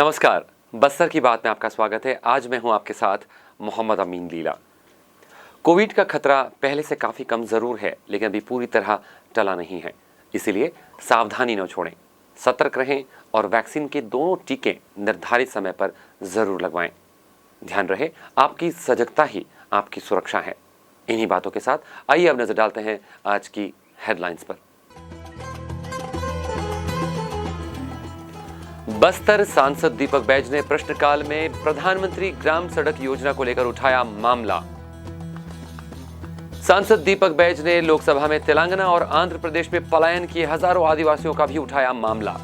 नमस्कार, बस्तर की बात में आपका स्वागत है। आज मैं हूं आपके साथ मोहम्मद अमीन लीला। कोविड का खतरा पहले से काफ़ी कम ज़रूर है, लेकिन अभी पूरी तरह टला नहीं है। इसीलिए सावधानी न छोड़ें, सतर्क रहें और वैक्सीन के दोनों टीके निर्धारित समय पर ज़रूर लगवाएं। ध्यान रहे, आपकी सजगता ही आपकी सुरक्षा है। इन्हीं बातों के साथ आइए अब नज़र डालते हैं आज की हेडलाइंस पर। बस्तर सांसद दीपक बैज ने प्रश्नकाल में प्रधानमंत्री ग्राम सड़क योजना को लेकर उठाया मामला। सांसद दीपक बैज ने लोकसभा में तेलंगाना और आंध्र प्रदेश में पलायन किए हजारों आदिवासियों का भी उठाया मामला।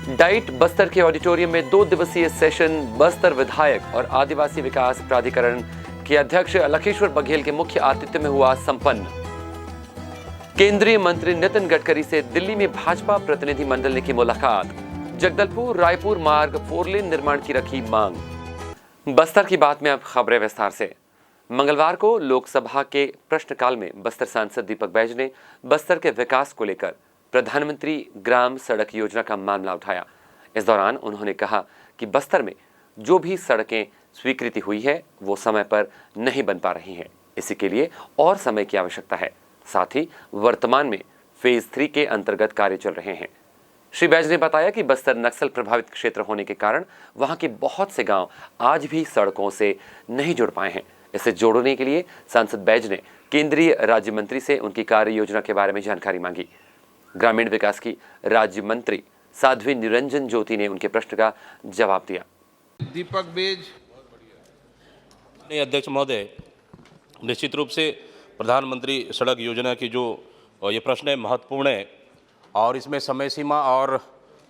डाइट बस्तर के ऑडिटोरियम में 2 दिवसीय सेशन बस्तर विधायक और आदिवासी विकास प्राधिकरण के अध्यक्ष लखेश्वर बघेल के मुख्य आतिथ्य में हुआ संपन्न। केंद्रीय मंत्री नितिन गडकरी से दिल्ली में भाजपा प्रतिनिधि मंडल ने की मुलाकात। जगदलपुर रायपुर मार्ग 4 लेन निर्माण की रखी मांग। बस्तर की बात में अब खबरें विस्तार से। मंगलवार को लोकसभा के प्रश्नकाल में बस्तर सांसद दीपक बैज ने बस्तर के विकास को लेकर प्रधानमंत्री ग्राम सड़क योजना का मामला उठाया। इस दौरान उन्होंने कहा कि बस्तर में जो भी सड़कें स्वीकृति हुई है वो समय पर नहीं बन पा रही हैं। इसी के लिए और समय की आवश्यकता है। साथ ही वर्तमान में फेज 3 के अंतर्गत कार्य चल रहे हैं। श्री बैज ने बताया कि बस्तर नक्सल प्रभावित क्षेत्र होने के कारण वहां के बहुत से गांव आज भी सड़कों से नहीं जुड़ पाए हैं। इसे जोड़ने के लिए सांसद बैज ने केंद्रीय राज्य मंत्री से उनकी कार्य योजना के बारे में जानकारी मांगी। ग्रामीण विकास की राज्य मंत्री साध्वी निरंजन ज्योति ने उनके प्रश्न का जवाब दिया। दीपक बैज अध्यक्ष महोदय, निश्चित रूप से प्रधानमंत्री सड़क योजना की जो ये प्रश्न है महत्वपूर्ण है और इसमें समय सीमा और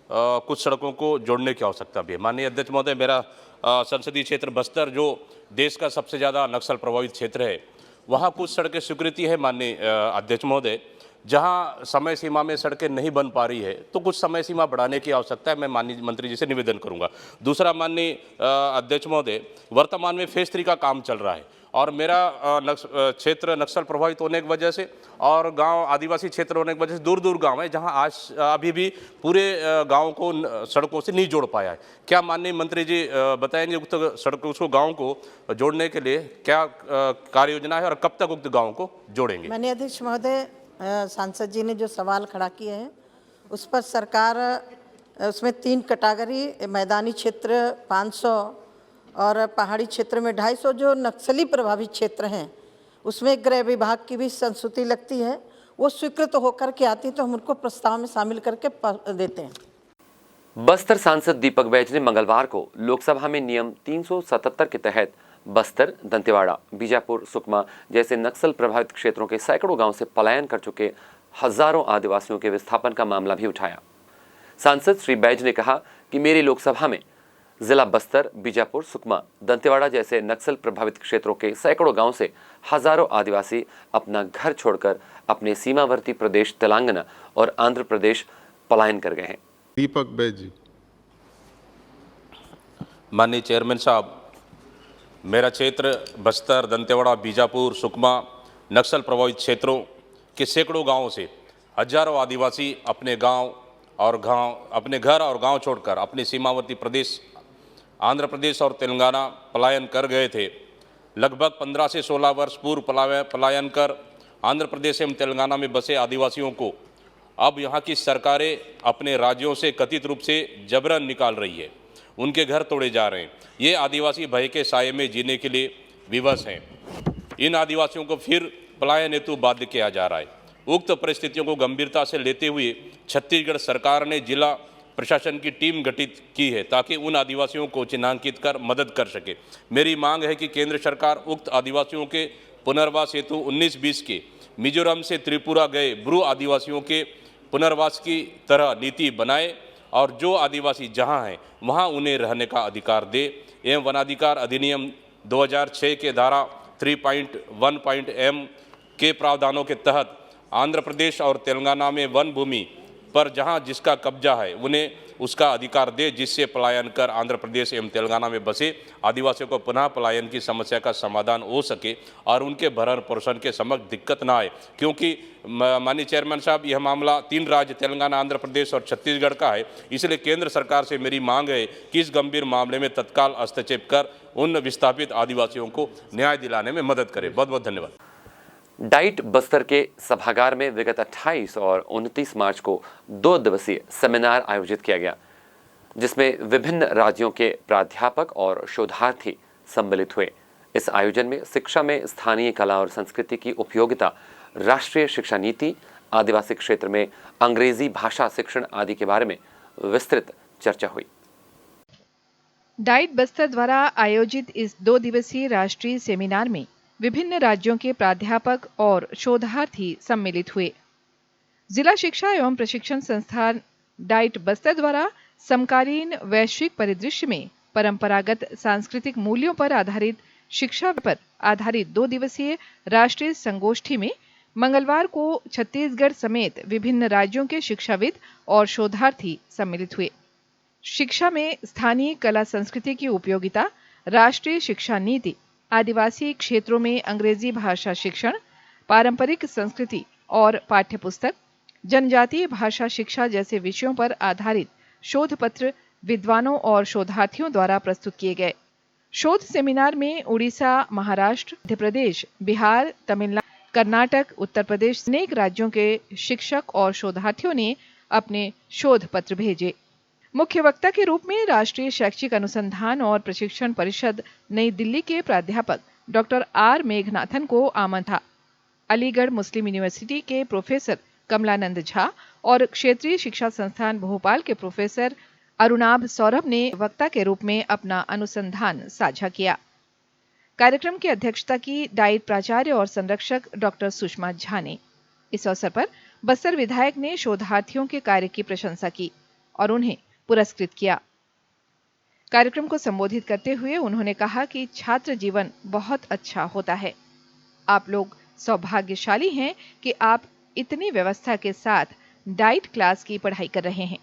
कुछ सड़कों को जोड़ने की आवश्यकता भी है। माननीय अध्यक्ष महोदय, मेरा संसदीय क्षेत्र बस्तर जो देश का सबसे ज़्यादा नक्सल प्रभावित क्षेत्र है, वहाँ कुछ सड़कें स्वीकृति है माननीय अध्यक्ष महोदय। जहाँ समय सीमा में सड़कें नहीं बन पा रही है तो कुछ समय सीमा बढ़ाने की आवश्यकता है। मैं माननीय मंत्री जी से निवेदन करूँगा। दूसरा, माननीय अध्यक्ष महोदय, वर्तमान में फेज 3 का काम चल रहा है और मेरा क्षेत्र नक्सल प्रभावित होने की वजह से और गांव आदिवासी क्षेत्र होने की वजह से दूर दूर गांव है जहां आज अभी भी पूरे गांव को सड़कों से नहीं जोड़ पाया है। क्या माननीय मंत्री जी बताएंगे उक्त सड़कों उसको गांव को जोड़ने के लिए क्या कार्य योजना है और कब तक उक्त गांव को जोड़ेंगे? माननीय अध्यक्ष महोदय, सांसद जी ने जो सवाल खड़ा किए हैं उस पर सरकार उसमें 3 कैटेगरी मैदानी क्षेत्र 500 और पहाड़ी क्षेत्र में 250 जो नक्सली प्रभावित क्षेत्र हैं उसमें गृह विभाग की भी संस्तुति लगती है। वो स्वीकृत होकर के आती तो हम उनको प्रस्ताव में शामिल करके देते हैं। बस्तर सांसद दीपक बैज ने मंगलवार को लोकसभा में नियम 377 के तहत बस्तर, दंतेवाड़ा, बीजापुर, सुकमा जैसे नक्सल प्रभावित क्षेत्रों के सैकड़ों गांव से पलायन कर चुके हजारों आदिवासियों के विस्थापन का मामला भी उठाया। सांसद श्री बैज ने कहा कि मेरी लोकसभा में जिला बस्तर, बीजापुर, सुकमा, दंतेवाड़ा जैसे नक्सल प्रभावित क्षेत्रों के सैकड़ों गांव से हजारों आदिवासी अपना घर छोड़कर अपने सीमावर्ती प्रदेश तेलंगाना और आंध्र प्रदेश पलायन कर गए हैं। दीपक बैज। माननीय चेयरमैन साहब, मेरा क्षेत्र बस्तर, दंतेवाड़ा, बीजापुर, सुकमा नक्सल प्रभावित क्षेत्रों के सैकड़ों गांवों से हजारों आदिवासी अपने अपने घर और गांव छोड़कर अपने सीमावर्ती प्रदेश आंध्र प्रदेश और तेलंगाना पलायन कर गए थे। लगभग 15 से 16 वर्ष पूर्व पलायन कर आंध्र प्रदेश एवं तेलंगाना में बसे आदिवासियों को अब यहाँ की सरकारें अपने राज्यों से कथित रूप से जबरन निकाल रही है। उनके घर तोड़े जा रहे हैं। ये आदिवासी भय के साये में जीने के लिए विवश हैं। इन आदिवासियों को फिर पलायन हेतु बाध्य किया जा रहा है। उक्त परिस्थितियों को गंभीरता से लेते हुए छत्तीसगढ़ सरकार ने जिला प्रशासन की टीम गठित की है ताकि उन आदिवासियों को चिन्हांकित कर मदद कर सके। मेरी मांग है कि केंद्र सरकार उक्त आदिवासियों के पुनर्वास हेतु 19-20 के मिजोरम से त्रिपुरा गए ब्रू आदिवासियों के पुनर्वास की तरह नीति बनाए और जो आदिवासी जहां हैं वहां उन्हें रहने का अधिकार दे एवं वनाधिकार अधिनियम 2006 के धारा 3.1.m के प्रावधानों के तहत आंध्र प्रदेश और तेलंगाना में वन भूमि पर जहां जिसका कब्जा है उन्हें उसका अधिकार दे, जिससे पलायन कर आंध्र प्रदेश एवं तेलंगाना में बसे आदिवासियों को पुनः पलायन की समस्या का समाधान हो सके और उनके भरण पोषण के समक्ष दिक्कत ना आए। क्योंकि माननीय चेयरमैन साहब, यह मामला 3 राज्य तेलंगाना, आंध्र प्रदेश और छत्तीसगढ़ का है, इसलिए केंद्र सरकार से मेरी मांग है कि इस गंभीर मामले में तत्काल हस्तक्षेप कर उन विस्थापित आदिवासियों को न्याय दिलाने में मदद करें। बहुत बहुत धन्यवाद। डाइट बस्तर के सभागार में विगत 28 और 29 मार्च को 2 दिवसीय सेमिनार आयोजित किया गया, जिसमें विभिन्न राज्यों के प्राध्यापक और शोधार्थी सम्मिलित हुए। इस आयोजन में शिक्षा में स्थानीय कला और संस्कृति की उपयोगिता, राष्ट्रीय शिक्षा नीति, आदिवासी क्षेत्र में अंग्रेजी भाषा शिक्षण आदि के बारे में विस्तृत चर्चा हुई। डाइट बस्तर द्वारा आयोजित इस 2 दिवसीय राष्ट्रीय सेमिनार में विभिन्न राज्यों के प्राध्यापक और शोधार्थी सम्मिलित हुए। जिला शिक्षा एवं प्रशिक्षण संस्थान डाइट बस्तर द्वारा समकालीन वैश्विक परिदृश्य में परंपरागत सांस्कृतिक मूल्यों पर आधारित शिक्षा पर आधारित 2 दिवसीय राष्ट्रीय संगोष्ठी में मंगलवार को छत्तीसगढ़ समेत विभिन्न राज्यों के शिक्षाविद और शोधार्थी सम्मिलित हुए। शिक्षा में स्थानीय कला संस्कृति की उपयोगिता, राष्ट्रीय शिक्षा नीति, आदिवासी क्षेत्रों में अंग्रेजी भाषा शिक्षण, पारंपरिक संस्कृति और पाठ्यपुस्तक, जनजातीय भाषा शिक्षा जैसे विषयों पर आधारित शोध पत्र विद्वानों और शोधार्थियों द्वारा प्रस्तुत किए गए। शोध सेमिनार में उड़ीसा, महाराष्ट्र, मध्य प्रदेश, बिहार, तमिलनाडु, कर्नाटक, उत्तर प्रदेश अनेक राज्यों के शिक्षक और शोधार्थियों ने अपने शोध पत्र भेजे। मुख्य वक्ता के रूप में राष्ट्रीय शैक्षिक अनुसंधान और प्रशिक्षण परिषद नई दिल्ली के प्राध्यापक डॉक्टर आर मेघनाथन को आमंत्रण था। अलीगढ़ मुस्लिम यूनिवर्सिटी के प्रोफेसर कमलानंद झा और क्षेत्रीय शिक्षा संस्थान भोपाल के प्रोफेसर अरुणाभ सौरभ ने वक्ता के रूप में अपना अनुसंधान साझा किया। कार्यक्रम की अध्यक्षता की डाइट प्राचार्य और संरक्षक डॉक्टर सुषमा झा ने। इस अवसर पर बस्तर विधायक ने शोधार्थियों के कार्य की प्रशंसा की और उन्हें पुरस्कृत किया। कार्यक्रम को संबोधित करते हुए उन्होंने कहा कि छात्र जीवन बहुत अच्छा होता है। आप लोग सौभाग्यशाली हैं कि आप इतनी व्यवस्था के साथ डाइट क्लास की पढ़ाई कर रहे हैं।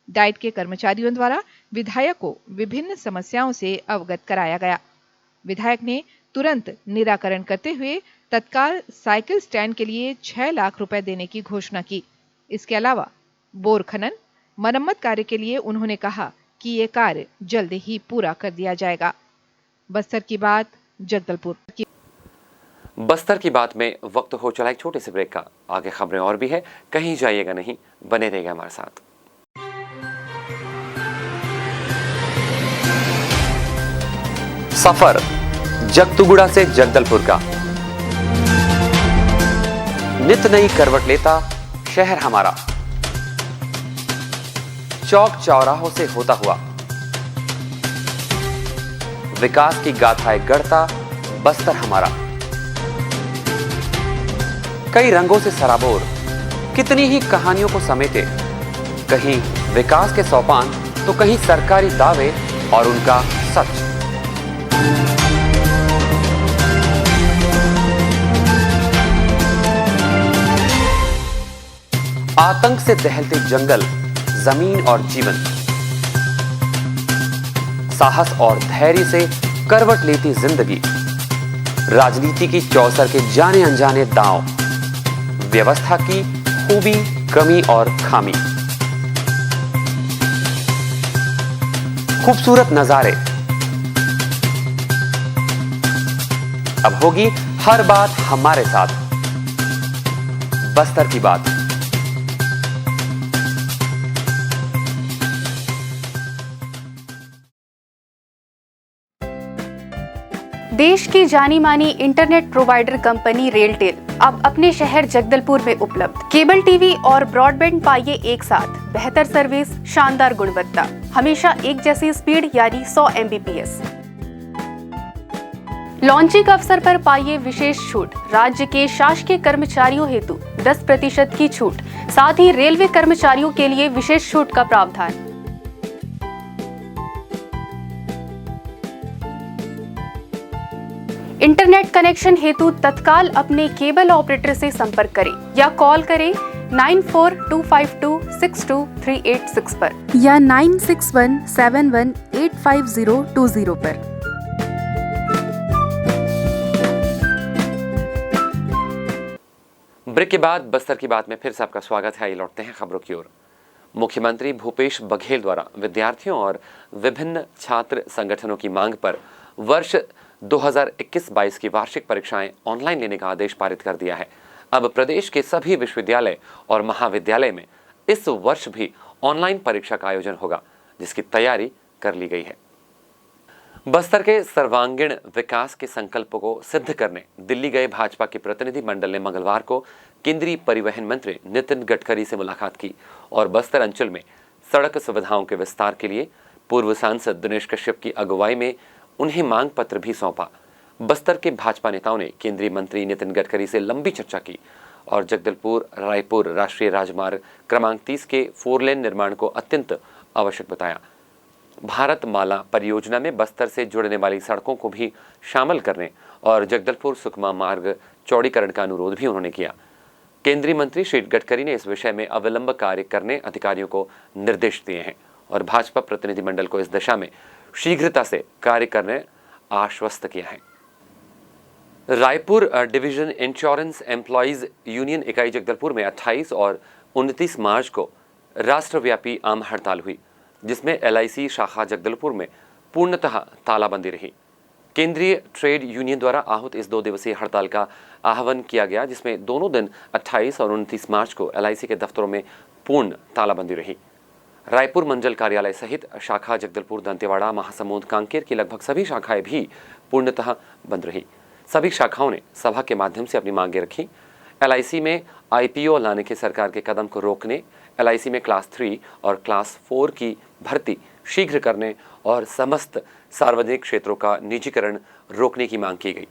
डाइट के कर्मचारियों द्वारा विधायक को विभिन्न समस्याओं से अवगत कराया गया। विधायक ने तुरंत निराकरण करते हुए तत्काल साइकिल स्टैंड के लिए 6 लाख रुपए देने की घोषणा की। इसके अलावा बोर खनन, मरम्मत कार्य के लिए उन्होंने कहा कि ये कार्य जल्द ही पूरा कर दिया जाएगा। बस्तर की बात, जगदलपुर की। बस्तर की बात में वक्त हो चला एक छोटे से ब्रेक का। आगे खबरें और भी है, कहीं जाइएगा नहीं, बने रहिएगा हमारे साथ। सफर जगतुगुड़ा से जगदलपुर का, नित नई करवट लेता शहर हमारा, चौक चौराहों से होता हुआ विकास की गाथाएं गढ़ता बस्तर हमारा। कई रंगों से सराबोर, कितनी ही कहानियों को समेटे, कहीं विकास के सोपान तो कहीं सरकारी दावे और उनका सच। आतंक से दहलते जंगल, जमीन और जीवन, साहस और धैर्य से करवट लेती जिंदगी, राजनीति की चौसर के जाने अनजाने दांव, व्यवस्था की खूबी, कमी और खामी, खूबसूरत नजारे। अब होगी हर बात हमारे साथ, बस्तर की बात। देश की जानी मानी इंटरनेट प्रोवाइडर कंपनी रेलटेल अब अपने शहर जगदलपुर में उपलब्ध। केबल टीवी और ब्रॉडबैंड पाइए एक साथ, बेहतर सर्विस, शानदार गुणवत्ता, हमेशा एक जैसी स्पीड यानी 100 Mbps। लॉन्चिंग अवसर पर पाइए विशेष छूट, राज्य के शासकीय कर्मचारियों हेतु 10% की छूट, साथ ही रेलवे कर्मचारियों के लिए विशेष छूट का प्रावधान। इंटरनेट कनेक्शन हेतु तत्काल अपने केबल ऑपरेटर से संपर्क करें या कॉल करें 9425262386 पर या 9617185020 पर। ब्रेक के बाद बस्तर की बात में फिर से आपका स्वागत है। आइए लौटते हैं खबरों की ओर। मुख्यमंत्री भूपेश बघेल द्वारा विद्यार्थियों और विभिन्न छात्र संगठनों की मांग पर वर्ष 2021-22 की वार्षिक परीक्षाएं ऑनलाइन लेने का आदेश पारित कर दिया है। अब प्रदेश के सभी विश्वविद्यालय और महाविद्यालय में इस वर्ष भी ऑनलाइन परीक्षा का आयोजन होगा, जिसकी तैयारी कर ली गई है। बस्तर के सर्वांगीण विकास के संकल्प को सिद्ध करने दिल्ली गए भाजपा के प्रतिनिधि मंडल ने मंगलवार को केंद्रीय परिवहन मंत्री नितिन गडकरी से मुलाकात की और बस्तर अंचल में सड़क सुविधाओं के विस्तार के लिए पूर्व सांसद दिनेश कश्यप की अगुवाई में उन्हें मांग पत्र भी सौंपा। बस्तर के भाजपा नेताओं ने केंद्रीय मंत्री नितिन गडकरी से लंबी चर्चा की और जगदलपुर रायपुर राष्ट्रीय राजमार्ग क्रमांक 30 के 4 लेन निर्माण को अत्यंत आवश्यक बताया। भारत माला परियोजना में बस्तर से जुड़ने वाली सड़कों को भी शामिल करने और जगदलपुर सुकमा मार्ग चौड़ीकरण का अनुरोध भी उन्होंने किया। केंद्रीय मंत्री श्री गडकरी ने इस विषय में अविलंब कार्य करने अधिकारियों को निर्देश दिए हैं और भाजपा प्रतिनिधिमंडल को इस दिशा में शीघ्रता से कार्य करने आश्वस्त किया है। Raipur division insurance employees union इकाई जगदलपुर में 28 और 29 मार्च को राष्ट्रव्यापी आम हड़ताल हुई, जिसमें LIC शाखा जगदलपुर में पूर्णतः तालाबंदी रही। केंद्रीय ट्रेड यूनियन द्वारा आहूत इस 2 दिवसीय हड़ताल का आह्वान किया गया, जिसमें दोनों दिन 28 और 29 मार्च को LIC के दफ्तरों में पूर्ण तालाबंदी रही। रायपुर मंडल कार्यालय सहित शाखा जगदलपुर, दंतेवाड़ा, महासमुंद, कांकेर की लगभग सभी शाखाएं भी पूर्णतः बंद रही। सभी शाखाओं ने सभा के माध्यम से अपनी मांगें रखी। LIC में IPO लाने के सरकार के कदम को रोकने, LIC में क्लास 3 और क्लास 4 की भर्ती शीघ्र करने और समस्त सार्वजनिक क्षेत्रों का निजीकरण रोकने की मांग की गई।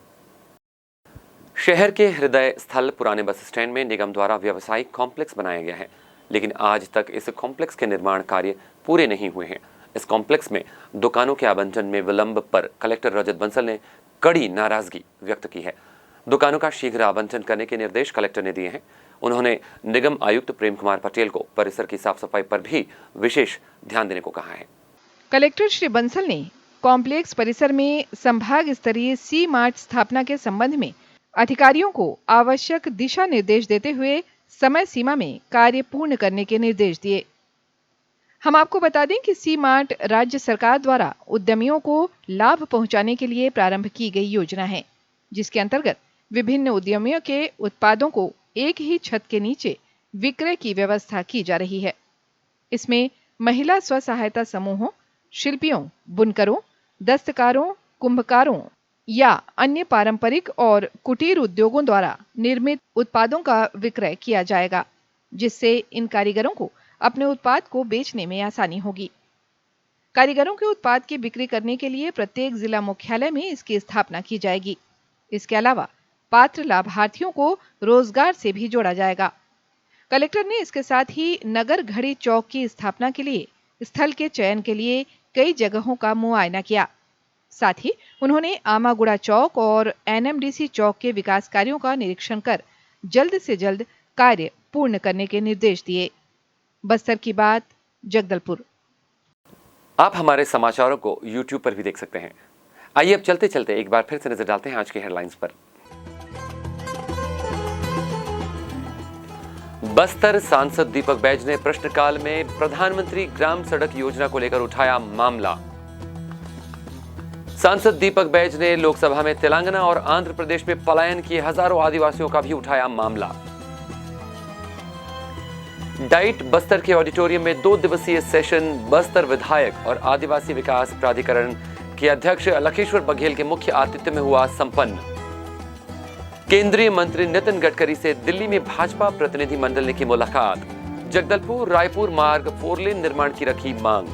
शहर के हृदय स्थल पुराने बस स्टैंड में निगम द्वारा व्यावसायिक कॉम्प्लेक्स बनाया गया है, लेकिन आज तक इस कॉम्प्लेक्स के निर्माण कार्य पूरे नहीं हुए हैं। इस कॉम्प्लेक्स में दुकानों के आवंटन में विलंब पर कलेक्टर रजत बंसल ने कड़ी नाराजगी व्यक्त की है। दुकानों का शीघ्र आवंटन करने के निर्देश कलेक्टर ने दिए हैं। उन्होंने निगम आयुक्त प्रेम कुमार पटेल को परिसर की साफ सफाई पर भी विशेष ध्यान देने को कहा है। कलेक्टर श्री बंसल ने कॉम्प्लेक्स परिसर में संभाग स्तरीय सी मार्ट स्थापना के संबंध में अधिकारियों को आवश्यक दिशा निर्देश देते हुए समय सीमा में कार्य पूर्ण करने के निर्देश दिए। हम आपको बता दें कि सी मार्ट राज्य सरकार द्वारा उद्यमियों को लाभ पहुंचाने के लिए प्रारंभ की गई योजना है, जिसके अंतर्गत विभिन्न उद्यमियों के उत्पादों को एक ही छत के नीचे विक्रय की व्यवस्था की जा रही है। इसमें महिला स्व सहायता समूहों, शिल्पियों, बुनकरों, दस्तकारों, कुंभकारों या अन्य पारंपरिक और कुटीर उद्योगों द्वारा निर्मित उत्पादों का विक्रय किया जाएगा, जिससे इन कारीगरों को अपने उत्पाद को बेचने में आसानी होगी। कारीगरों के उत्पाद की बिक्री करने के लिए प्रत्येक जिला मुख्यालय में इसकी स्थापना की जाएगी। इसके अलावा पात्र लाभार्थियों को रोजगार से भी जोड़ा जाएगा। कलेक्टर ने इसके साथ ही नगर घड़ी चौक की स्थापना के लिए स्थल के चयन के लिए कई जगहों का मुआयना किया। साथ ही उन्होंने आमागुड़ा चौक और NMDC चौक के विकास कार्यों का निरीक्षण कर जल्द से जल्द कार्य पूर्ण करने के निर्देश दिए। बस्तर की बात, जगदलपुर। आप हमारे समाचारों को YouTube पर भी देख सकते हैं। आइए अब चलते चलते एक बार फिर से नजर डालते हैं आज की हेडलाइंस पर। बस्तर सांसद दीपक बैज ने प्रश्नकाल में प्रधानमंत्री ग्राम सड़क योजना को लेकर उठाया मामला। सांसद दीपक बैज ने लोकसभा में तेलंगाना और आंध्र प्रदेश में पलायन किए हजारों आदिवासियों का भी उठाया मामला। डाइट बस्तर के ऑडिटोरियम में 2 दिवसीय सेशन बस्तर विधायक और आदिवासी विकास प्राधिकरण के अध्यक्ष लखेश्वर बघेल के मुख्य आतिथ्य में हुआ संपन्न। केंद्रीय मंत्री नितिन गडकरी से दिल्ली में भाजपा प्रतिनिधि मंडल ने की मुलाकात। जगदलपुर रायपुर मार्ग 4 लेन निर्माण की रखी मांग।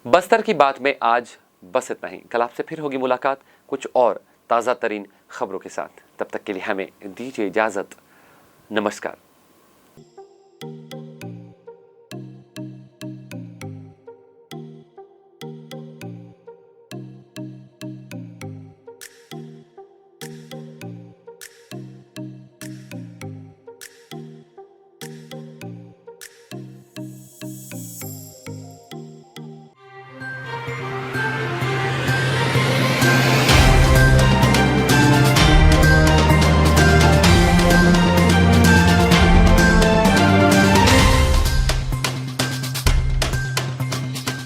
बस्तर की बात में आज बस इतना ही। कल आपसे फिर होगी मुलाकात कुछ और ताजा तरीन खबरों के साथ। तब तक के लिए हमें दीजिए इजाजत। नमस्कार।